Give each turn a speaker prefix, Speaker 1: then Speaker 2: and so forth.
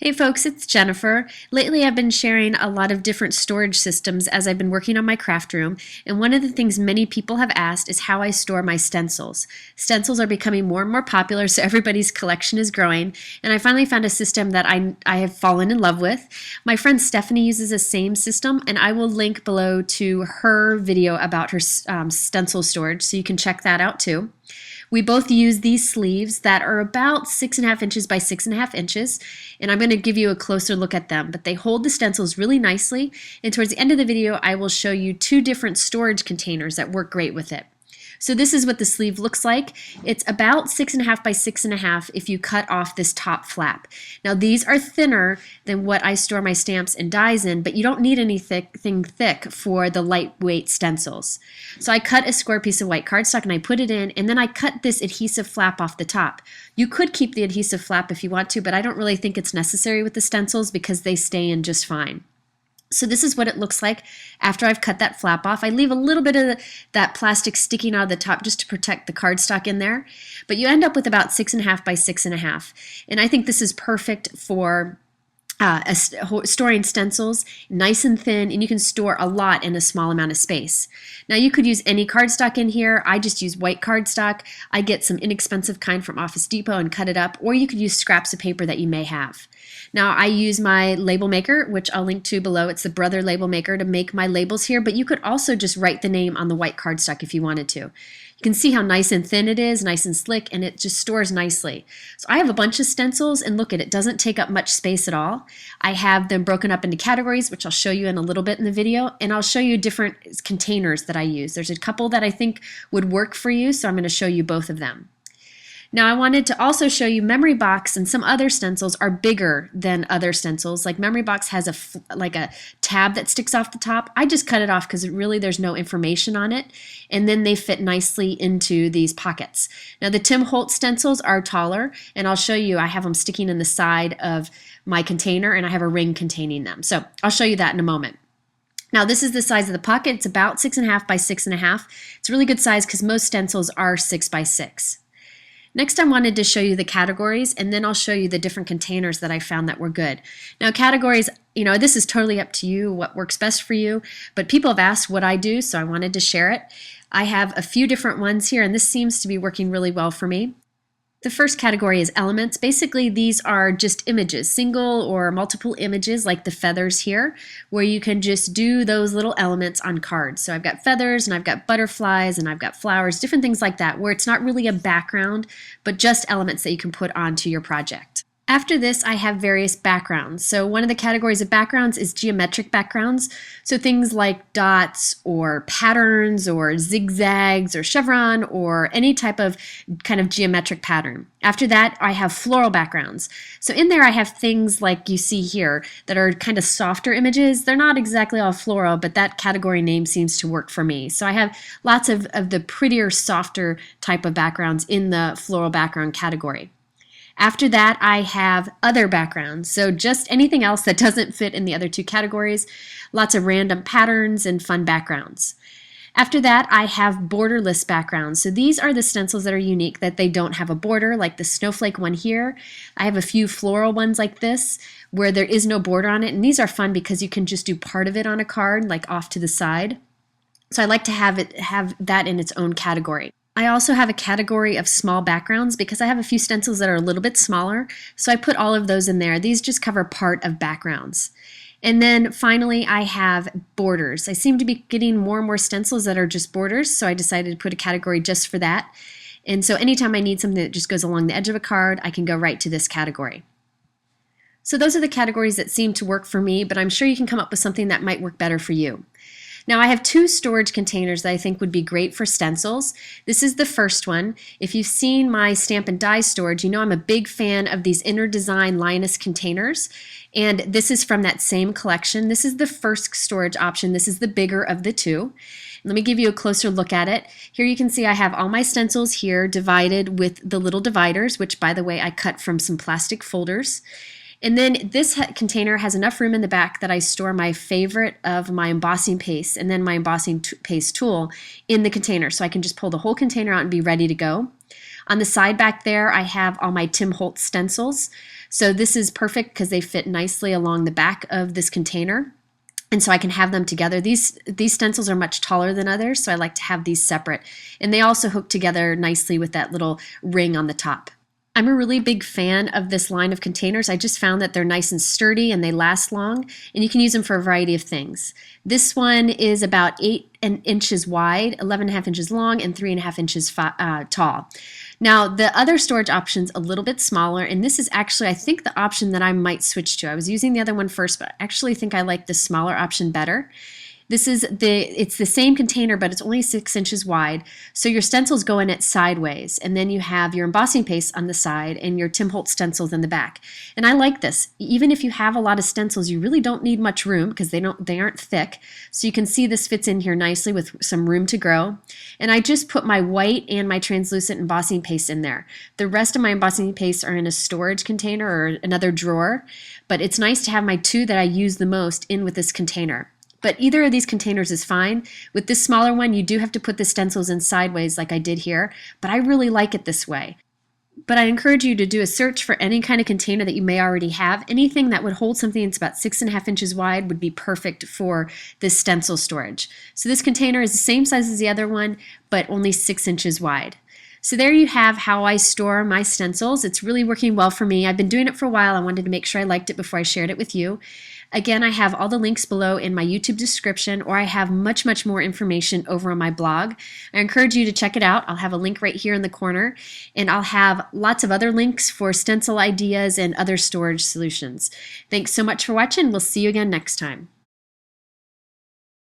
Speaker 1: Hey folks, it's Jennifer. Lately I've been sharing a lot of different storage systems as I've been working on my craft room, and one of the things many people have asked is how I store my stencils. Stencils are becoming more and more popular, so everybody's collection is growing, and I finally found a system that I have fallen in love with. My friend Stephanie uses the same system, and I will link below to her video about her stencil storage, so you can check that out too. We both use these sleeves that are about 6.5 inches by 6.5 inches, and I'm going to give you a closer look at them, but they hold the stencils really nicely, and towards the end of the video I will show you two different storage containers that work great with it. So this is what the sleeve looks like. It's about 6.5 by 6.5 if you cut off this top flap. Now these are thinner than what I store my stamps and dies in, but you don't need anything thick for the lightweight stencils. So I cut a square piece of white cardstock and I put it in, and then I cut this adhesive flap off the top. You could keep the adhesive flap if you want to, but I don't really think it's necessary with the stencils because they stay in just fine. So this is what it looks like after I've cut that flap off. I leave a little bit of that plastic sticking out of the top just to protect the cardstock in there. But you end up with about 6.5 by 6.5. And I think this is perfect for storing stencils, nice and thin, and you can store a lot in a small amount of space. Now you could use any cardstock in here. I just use white cardstock. I get some inexpensive kind from Office Depot and cut it up, or you could use scraps of paper that you may have. Now I use my label maker, which I'll link to below. It's the Brother label maker to make my labels here, but you could also just write the name on the white cardstock if you wanted to. You can see how nice and thin it is, nice and slick, and it just stores nicely. So I have a bunch of stencils, and look at it, doesn't take up much space at all. I have them broken up into categories, which I'll show you in a little bit in the video, and I'll show you different containers that I use. There's a couple that I think would work for you, so I'm going to show you both of them. Now I wanted to also show you Memory Box and some other stencils are bigger than other stencils. Like Memory Box has a tab that sticks off the top. I just cut it off because really there's no information on it, and then they fit nicely into these pockets. Now the Tim Holtz stencils are taller, and I'll show you. I have them sticking in the side of my container, and I have a ring containing them. So I'll show you that in a moment. Now this is the size of the pocket. It's about 6.5 by 6.5. It's a really good size because most stencils are 6 by 6. Next I wanted to show you the categories, and then I'll show you the different containers that I found that were good. Now categories, this is totally up to you, what works best for you, but people have asked what I do, so I wanted to share it. I have a few different ones here, and this seems to be working really well for me. The first category is elements. Basically, these are just images, single or multiple images like the feathers here, where you can just do those little elements on cards. So I've got feathers, and I've got butterflies, and I've got flowers, different things like that, where it's not really a background, but just elements that you can put onto your project. After this, I have various backgrounds. So one of the categories of backgrounds is geometric backgrounds. So things like dots or patterns or zigzags or chevron or any type of kind of geometric pattern. After that, I have floral backgrounds. So in there I have things like you see here that are kind of softer images. They're not exactly all floral, but that category name seems to work for me. So I have lots of the prettier, softer type of backgrounds in the floral background category. After that, I have other backgrounds, so just anything else that doesn't fit in the other two categories, lots of random patterns and fun backgrounds. After that, I have borderless backgrounds. So these are the stencils that are unique, that they don't have a border, like the snowflake one here. I have a few floral ones like this, where there is no border on it, and these are fun because you can just do part of it on a card, like off to the side. So I like to have that in its own category. I also have a category of small backgrounds because I have a few stencils that are a little bit smaller, so I put all of those in there. These just cover part of backgrounds. And then finally I have borders. I seem to be getting more and more stencils that are just borders, so I decided to put a category just for that. And so anytime I need something that just goes along the edge of a card, I can go right to this category. So those are the categories that seem to work for me, but I'm sure you can come up with something that might work better for you. Now I have two storage containers that I think would be great for stencils. This is the first one. If you've seen my stamp and die storage, you know I'm a big fan of these Inner Design Linus containers, and this is from that same collection. This is the first storage option. This is the bigger of the two. Let me give you a closer look at it. Here you can see I have all my stencils here divided with the little dividers, which by the way I cut from some plastic folders. And then this container has enough room in the back that I store my favorite of my embossing paste and then my embossing paste tool in the container, so I can just pull the whole container out and be ready to go. On the side back there, I have all my Tim Holtz stencils. So this is perfect because they fit nicely along the back of this container. And so I can have them together. These stencils are much taller than others, so I like to have these separate. And they also hook together nicely with that little ring on the top. I'm a really big fan of this line of containers. I just found that they're nice and sturdy and they last long, and you can use them for a variety of things. This one is about 8 inches wide, 11.5 inches long, and 3.5 inches tall. Now, the other storage option's a little bit smaller, and this is actually, I think, the option that I might switch to. I was using the other one first, but I actually think I like the smaller option better. It's the same container, but it's only 6 inches wide. So your stencils go in it sideways, and then you have your embossing paste on the side and your Tim Holtz stencils in the back. And I like this. Even if you have a lot of stencils, you really don't need much room because they aren't thick. So you can see this fits in here nicely with some room to grow. And I just put my white and my translucent embossing paste in there. The rest of my embossing pastes are in a storage container or another drawer, but it's nice to have my two that I use the most in with this container. But either of these containers is fine. With this smaller one, you do have to put the stencils in sideways like I did here, but I really like it this way. But I encourage you to do a search for any kind of container that you may already have. Anything that would hold something that's about 6.5 inches wide would be perfect for this stencil storage. So this container is the same size as the other one, but only 6 inches wide. So there you have how I store my stencils. It's really working well for me. I've been doing it for a while. I wanted to make sure I liked it before I shared it with you. Again, I have all the links below in my YouTube description, or I have much, much more information over on my blog. I encourage you to check it out. I'll have a link right here in the corner, and I'll have lots of other links for stencil ideas and other storage solutions. Thanks so much for watching. We'll see you again next time.